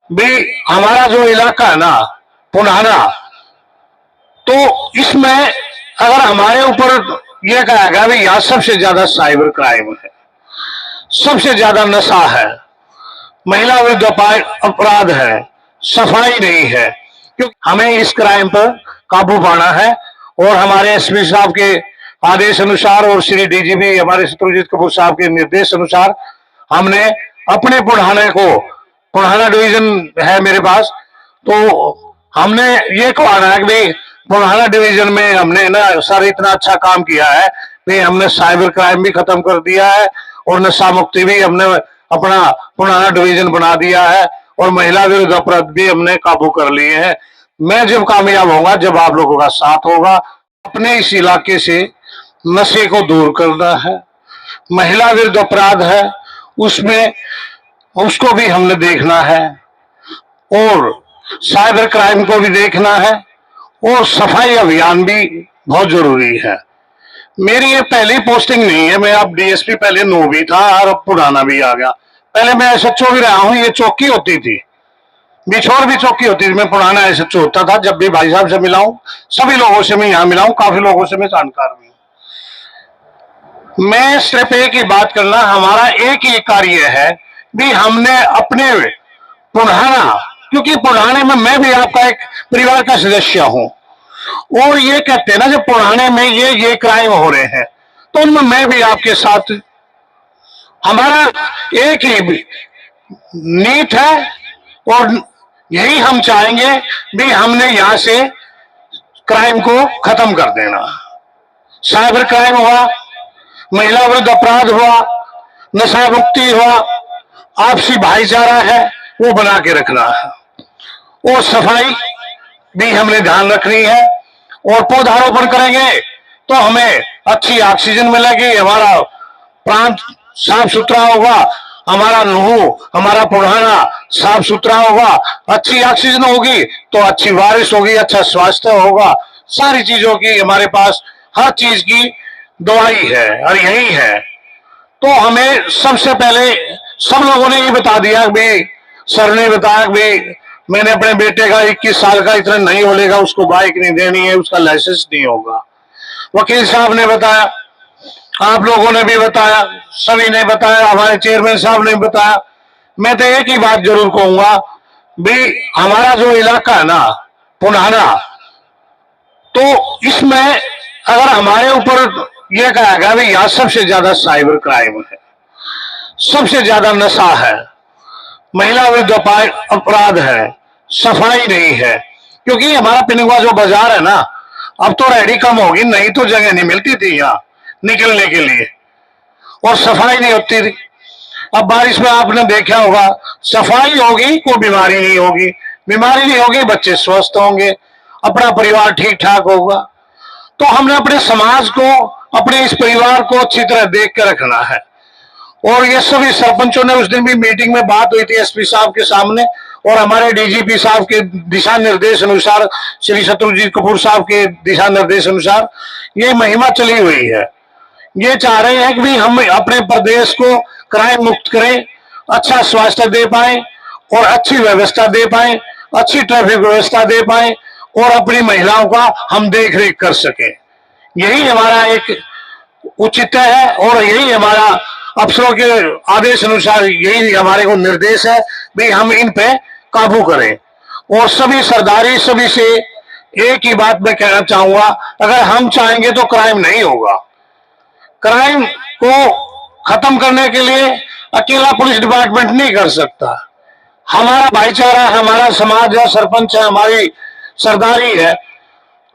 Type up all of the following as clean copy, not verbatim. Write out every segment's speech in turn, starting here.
भी हमारा जो इलाका है ना, पुनाना, तो इसमें अगर हमारे ऊपर यह कहा गया भी यहाँ सबसे ज्यादा साइबर क्राइम है, सबसे ज्यादा नशा है, महिला विरुद्ध अपराध है, सफाई नहीं है, क्योंकि हमें इस क्राइम पर काबू पाना है। और हमारे एसपी साहब के आदेश अनुसार और श्री डीजीपी हमारे शत्रुजीत कपूर साहब के निर्देश अनुसार हमने अपने पुढ़ाना डिवीजन है मेरे पास, तो हमने ये कहना है कि भाई पुढ़ाना डिवीजन में हमने ना सर इतना अच्छा काम किया है कि हमने साइबर क्राइम भी खत्म कर दिया है और नशा मुक्ति भी हमने अपना पुराना डिवीजन बना दिया है और महिला विरुद्ध अपराध भी हमने काबू कर लिए हैं। मैं जब कामयाब होऊंगा जब आप लोगों का साथ होगा। अपने इस इलाके से नशे को दूर करना है, महिला विरुद्ध अपराध है उसमें उसको भी हमने देखना है और साइबर क्राइम को भी देखना है और सफाई अभियान भी बहुत जरूरी है। मेरी ये पहली पोस्टिंग नहीं है, मैं अब डीएसपी पहले नो भी था और अब पुराना भी आ गया। पहले मैं एसएचओ भी रहा हूँ, ये चौकी होती थी, बिछोर भी चौकी होती थी, मैं पुराना एसएचओ होता था। जब भी भाई साहब से मिला हूँ, सभी लोगों से मैं यहाँ मिला हूँ, काफी लोगों से मैं जानकार भी हूँ। मैं सिर्फ एक ही बात करना, हमारा एक ही कार्य है भी हमने अपने पुराना, क्योंकि पुराने में मैं भी आपका एक परिवार का सदस्य हूँ और ये कहते हैं ना जब पुराने में ये क्राइम हो रहे हैं तो उनमें मैं भी आपके साथ, हमारा एक ही नीत है और यही हम चाहेंगे भी हमने यहां से क्राइम को खत्म कर देना। साइबर क्राइम हुआ, महिला विरुद्ध अपराध हुआ, नशा मुक्ति हुआ, आपसी भाईचारा है वो बना के रखना है और सफाई भी हमने ध्यान रखनी है और पौधारोपण करेंगे तो हमें अच्छी ऑक्सीजन मिलेगी, हमारा प्रांत साफ सुथरा होगा, हमारा नूहू हमारा पुराना साफ सुथरा होगा, अच्छी ऑक्सीजन होगी तो अच्छी बारिश होगी, अच्छा स्वास्थ्य होगा, सारी चीजों की हमारे पास हर चीज की दवाई है और यही है। तो हमें सबसे पहले सब लोगों ने ये बता दिया भाई, सर ने बताया भाई मैंने अपने बेटे का 21 साल का इतना नहीं होलेगा, उसको बाइक नहीं देनी है, उसका लाइसेंस नहीं होगा। वकील साहब ने बताया, आप लोगों ने भी बताया, सभी ने बताया, हमारे चेयरमैन साहब ने बताया। मैं तो एक ही बात जरूर कहूंगा भी हमारा जो इलाका है ना पुनाना, तो इसमें अगर हमारे ऊपर यह कहा गया भाई यहाँ सबसे ज्यादा साइबर क्राइम है, सबसे ज्यादा नशा है, महिला विरुद्ध अपराध है, सफाई नहीं है, क्योंकि हमारा पिनगुआ जो बाजार है ना अब तो रेडी कम होगी, नहीं तो जगह नहीं मिलती थी यहाँ निकलने के लिए और सफाई नहीं होती थी। अब बारिश में आपने देखा होगा, सफाई होगी कोई बीमारी नहीं होगी, बीमारी नहीं होगी बच्चे स्वस्थ होंगे, अपना परिवार ठीक ठाक होगा। तो हमने अपने समाज को, अपने इस परिवार को अच्छी तरह देख कर रखना है। और ये सभी सरपंचों ने, उस दिन भी मीटिंग में बात हुई थी एसपी साहब के सामने और हमारे डीजीपी साहब के दिशा निर्देश अनुसार, श्री शत्रुजीत कपूर साहब के दिशा निर्देश अनुसार ये महिमा चली हुई है। ये चाह रहे हैं कि भी हम अपने प्रदेश को क्राइम मुक्त करें, अच्छा स्वास्थ्य दे पाए और अच्छी व्यवस्था दे पाए, अच्छी ट्रैफिक व्यवस्था दे पाए और अपनी महिलाओं का हम देख रेख कर सके। यही हमारा एक उचित है और यही हमारा अफसरों के आदेश अनुसार यही हमारे को निर्देश है भी हम इन पे काबू करें। और सभी सरदारी सभी से एक ही बात मैं कहना चाहूंगा, अगर हम चाहेंगे तो क्राइम नहीं होगा। क्राइम को खत्म करने के लिए अकेला पुलिस डिपार्टमेंट नहीं कर सकता, हमारा भाईचारा, हमारा समाज है, सरपंच है, हमारी सरदारी है,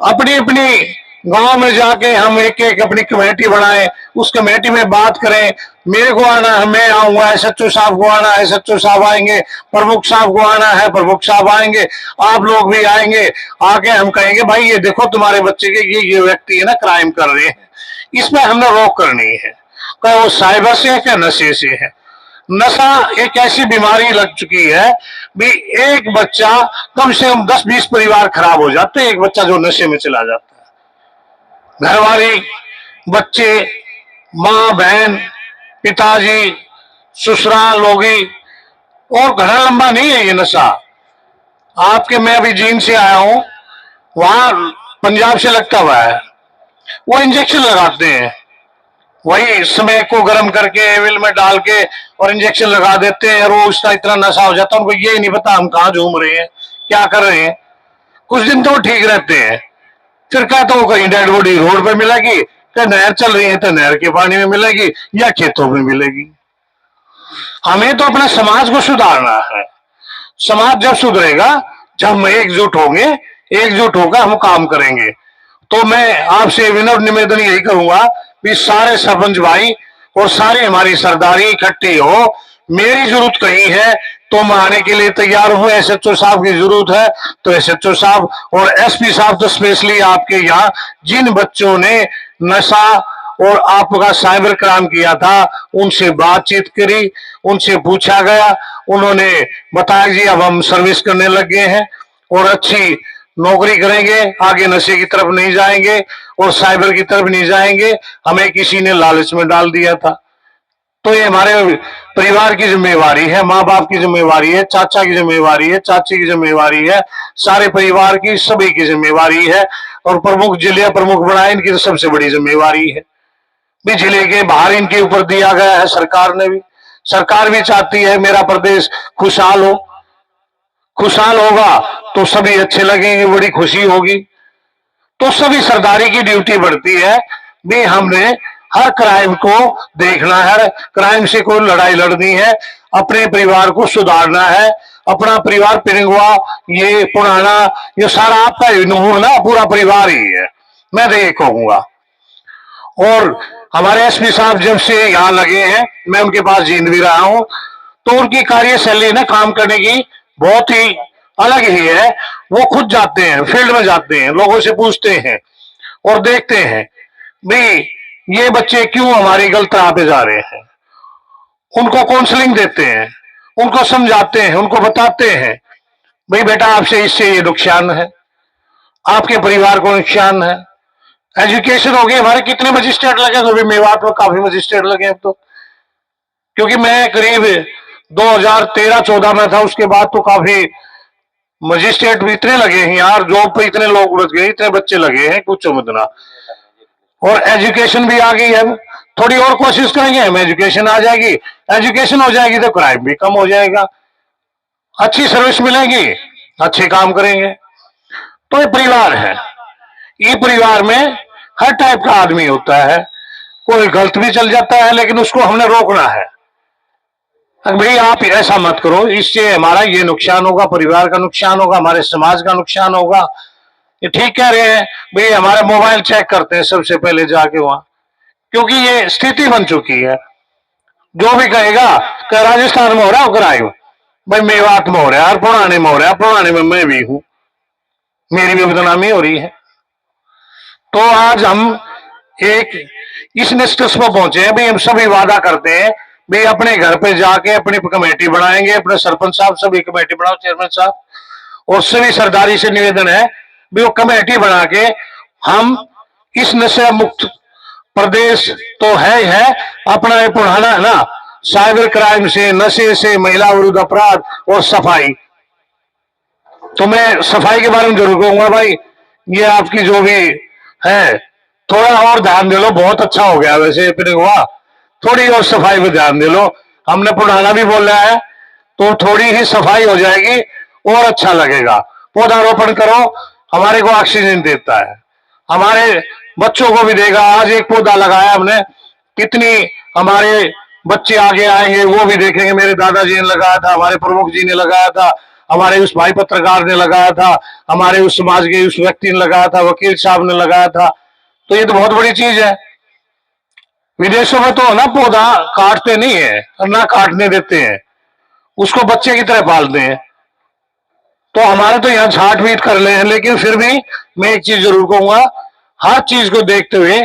अपनी अपनी गांव में जाके हम एक एक अपनी कमेटी बनाए, उस कमेटी में बात करें, मेरे को आना है मैं आऊंगा, एसएचओ साहब को आना है एसएचओ साहब आएंगे, प्रमुख साहब को आना है प्रमुख साहब आएंगे, आप लोग भी आएंगे, आके हम कहेंगे भाई ये देखो तुम्हारे बच्चे के ये व्यक्ति है ना क्राइम कर रहे हैं, इसमें हमने रोक करनी है, चाहे वो साइबर से है क्या नशे से है। नशा एक ऐसी बीमारी लग चुकी है भी एक बच्चा, कम से कम 10-20 परिवार खराब हो जाते हैं, एक बच्चा जो नशे में चला जाता है। घरवाली, बच्चे, माँ बहन, पिताजी, ससुराल लोगी और घना लंबा नहीं है ये नशा। आपके, मैं अभी जींद से आया हूं, वहां पंजाब से लगता हुआ है, वो इंजेक्शन लगाते हैं, वही समय को गर्म करके एविल में डाल के और इंजेक्शन लगा देते हैं, और वो उसका इतना नशा हो जाता है उनको ये नहीं पता हम कहाँ झूम रहे हैं, क्या कर रहे हैं। कुछ दिन तो वो ठीक रहते हैं, फिर क्या तो वो कहीं डेड बॉडी रोड पे मिलेगी, क्या नहर चल रही है तो नहर के पानी में मिलेगी या खेतों में मिलेगी। हमें तो अपने समाज को सुधारना है। समाज जब सुधरेगा, जब हम एकजुट होंगे, एकजुट होकर हम काम करेंगे। तो मैं आपसे विनम्र निवेदन यही करूंगा कि सारे सरपंच भाई और सारे हमारी सरदारी इकट्ठी हो। मेरी जरूरत कहीं है तो मैं आने के लिए तैयार हूं। एसएचओ साहब की जरूरत है तो एसएचओ साहब, और एसपी साहब तो स्पेशली आपके यहाँ जिन बच्चों ने नशा और आपका साइबर क्राइम किया था, उनसे बातचीत करी, उनसे पूछा गया, उन्होंने बताया जी अब हम सर्विस करने लग गए हैं और अच्छी नौकरी करेंगे, आगे नशे की तरफ नहीं जाएंगे और साइबर की तरफ नहीं जाएंगे, हमें किसी ने लालच में डाल दिया था। तो ये हमारे परिवार की जिम्मेवारी है, माँ बाप की जिम्मेवारी है, चाचा की जिम्मेवारी है, चाची की जिम्मेवारी है, सारे परिवार की, सभी की जिम्मेवारी है। और प्रमुख जिले प्रमुख बनाए, इनकी तो सबसे बड़ी जिम्मेवारी है। भी जिले के बाहर इनके ऊपर दिया गया है, सरकार ने भी, सरकार भी चाहती है मेरा प्रदेश खुशहाल हो। खुशहाल होगा तो सभी अच्छे लगेंगे, बड़ी खुशी होगी। तो सभी सरदारी की ड्यूटी बढ़ती है भी हमने हर क्राइम को देखना है, क्राइम से कोई लड़ाई लड़नी है, अपने परिवार को सुधारना है। अपना परिवार पिरंगवा, ये पुराना, ये सारा आपका ही नहीं ना, पूरा परिवार ही है, मैं तो ये कहूंगा। और हमारे एसपी साहब जब से यहाँ लगे हैं, मैं उनके पास जींद भी रहा हूं, तो उनकी कार्यशैली ना काम करने की बहुत ही अलग ही है। वो खुद जाते हैं, फील्ड में जाते हैं, लोगों से पूछते हैं और देखते हैं भाई ये बच्चे क्यों हमारी गलत राह पे जा रहे हैं। उनको काउंसलिंग देते हैं, उनको समझाते हैं, उनको बताते हैं भाई बेटा आपसे इससे ये नुकसान है, आपके परिवार को नुकसान है। एजुकेशन हो गई, हमारे कितने मजिस्ट्रेट लगे, तो अभी मेवात में काफी मजिस्ट्रेट लगे अब तो, क्योंकि मैं करीब 2013-14 में था, उसके बाद तो काफी मजिस्ट्रेट भी इतने लगे हैं यार, जॉब पे इतने लोग उड़द गए, इतने बच्चे लगे हैं, कुछ समझ ना। और एजुकेशन भी आ गई है, थोड़ी और कोशिश करेंगे हम, एजुकेशन आ जाएगी, एजुकेशन हो जाएगी तो क्राइम भी कम हो जाएगा, अच्छी सर्विस मिलेगी, अच्छे काम करेंगे। तो ये परिवार है, ये परिवार में हर टाइप का आदमी होता है, कोई गलत भी चल जाता है, लेकिन उसको हमने रोकना है। भाई आप ऐसा मत करो, इससे हमारा ये नुकसान होगा, परिवार का नुकसान होगा, हमारे समाज का नुकसान होगा। ये ठीक कह रहे हैं भाई, हमारे मोबाइल चेक करते हैं सबसे पहले जाके वहां, क्योंकि ये स्थिति बन चुकी है। जो भी कहेगा कि राजस्थान में हो रहा है क्राइम, भाई मेवात में हो रहा है, पुराने में हो रहा है, पुराने में मैं भी हूं, मेरी भी बदनामी हो रही है। तो आज हम एक इस निष्कर्ष पर पहुंचे हैं भाई, हम सभी वादा करते हैं भाई अपने घर पे जाके अपनी कमेटी बनाएंगे, अपने सरपंच साहब सभी कमेटी बनाओ, चेयरमैन साहब, और सभी सरदारी से निवेदन है भी वो कमेटी बना के हम इस नशा मुक्त प्रदेश तो है अपना ये पुराना है ना, साइबर क्राइम से, नशे से, महिला विरुद्ध अपराध और सफाई। तो मैं सफाई के बारे में जरूर कहूंगा भाई, ये आपकी जो भी है थोड़ा और ध्यान दे लो, बहुत अच्छा हो गया वैसे फिर हुआ, थोड़ी और सफाई पे ध्यान दे लो। हमने पुराना भी बोला है तो थोड़ी ही सफाई हो जाएगी और अच्छा लगेगा। पौधारोपण करो, हमारे को ऑक्सीजन देता है, हमारे बच्चों को भी देगा। आज एक पौधा लगाया हमने, कितनी हमारे बच्चे आगे आएंगे वो भी देखेंगे, मेरे दादाजी ने लगाया था, हमारे प्रमुख जी ने लगाया था, हमारे उस भाई पत्रकार ने लगाया था, हमारे उस समाज के उस व्यक्ति ने लगाया था, वकील साहब ने लगाया था। तो ये तो बहुत बड़ी चीज है। विदेशों में तो ना पौधा काटते नहीं है और ना काटने देते हैं, उसको बच्चे की तरह पालते हैं। तो हमारे तो यहाँ छाट बीट कर ले हैं, लेकिन फिर भी मैं एक चीज जरूर कहूंगा, हर चीज को देखते हुए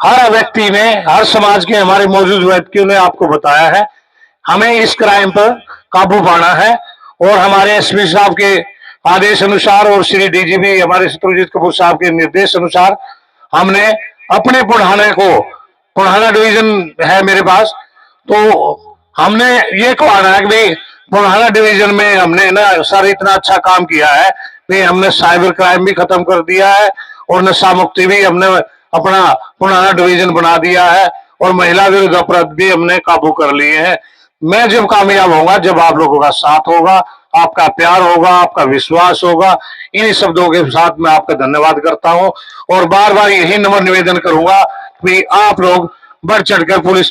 हर व्यक्ति ने, हर समाज के हमारे मौजूद व्यक्तियों ने आपको बताया है हमें इस क्राइम पर काबू पाना है। और हमारे एसपी साहब के आदेश अनुसार और श्री डीजीपी हमारे शत्रुजीत कपूर साहब के निर्देश अनुसार हमने अपने पुढ़ाना डिवीजन है मेरे पास, तो हमने ये कहना है कि भाई पुराना डिवीजन में हमने ना सर इतना अच्छा काम किया है कि हमने साइबर क्राइम भी खत्म कर दिया है और नशा मुक्ति भी हमने अपना पुराना डिवीजन बना दिया है और महिला विरुद्ध अपराध भी हमने काबू कर लिए हैं। मैं जब कामयाब होगा जब आप लोगों का साथ होगा, आपका प्यार होगा, आपका विश्वास होगा। इन शब्दों के साथ मैं आपका धन्यवाद करता हूं और बार बार यही नम्र निवेदन करूंगा कि आप लोग बढ़ चढ़कर पुलिस की